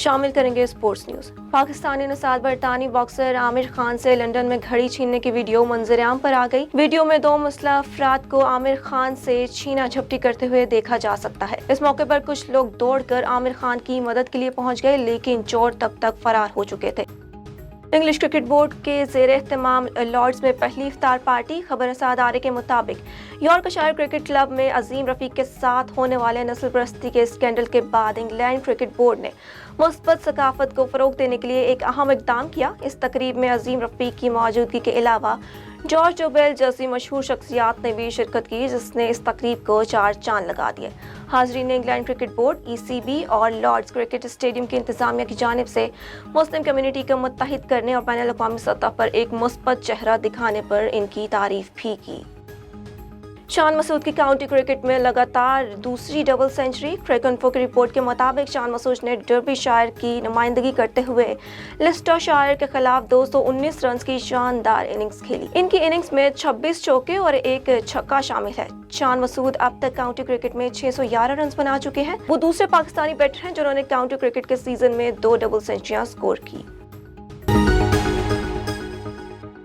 شامل کریں گے اسپورٹس نیوز۔ پاکستانی نژاد برطانوی باکسر عامر خان سے لندن میں گھڑی چھیننے کی ویڈیو منظر عام پر آ گئی۔ ویڈیو میں دو مسلح افراد کو عامر خان سے چھینا جھپٹی کرتے ہوئے دیکھا جا سکتا ہے۔ اس موقع پر کچھ لوگ دوڑ کر عامر خان کی مدد کے لیے پہنچ گئے، لیکن چور تب تک فرار ہو چکے تھے۔ انگلش کرکٹ بورڈ کے زیر اہتمام لارڈز میں پہلی افطار پارٹی۔ خبر رساں ادارے کے مطابق یارکشائر کرکٹ کلب میں عظیم رفیق کے ساتھ ہونے والے نسل پرستی کے اسکینڈل کے بعد انگلینڈ کرکٹ بورڈ نے مثبت ثقافت کو فروغ دینے کے لیے ایک اہم اقدام کیا۔ اس تقریب میں عظیم رفیق کی موجودگی کے علاوہ جارج اویل جیسی مشہور شخصیات نے بھی شرکت کی، جس نے اس تقریب کو چار چاند لگا دیے۔ حاضرین نے انگلینڈ کرکٹ بورڈ، ای سی بی اور لارڈز کرکٹ اسٹیڈیم کی انتظامیہ کی جانب سے مسلم کمیونٹی کو متحد کرنے اور بین الاقوامی سطح پر ایک مثبت چہرہ دکھانے پر ان کی تعریف بھی کی۔ شان مسعود کی کاؤنٹی کرکٹ میں لگاتار دوسری ڈبل سنچری۔ کرک انفو کی رپورٹ کے مطابق شان مسعود نے ڈربی شائر کی نمائندگی کرتے ہوئے لیسٹر شائر کے خلاف 219 رنز کی شاندار اننگز کھیلی۔ ان کی اننگز میں 26 چوکے اور ایک چھکا شامل ہے۔ شان مسعود اب تک کاؤنٹی کرکٹ میں 611 رنز بنا چکے ہیں۔ وہ دوسرے پاکستانی بیٹر ہیں جنہوں نے کاؤنٹی کرکٹ کے سیزن میں 2 ڈبل سنچریاں سکور کی۔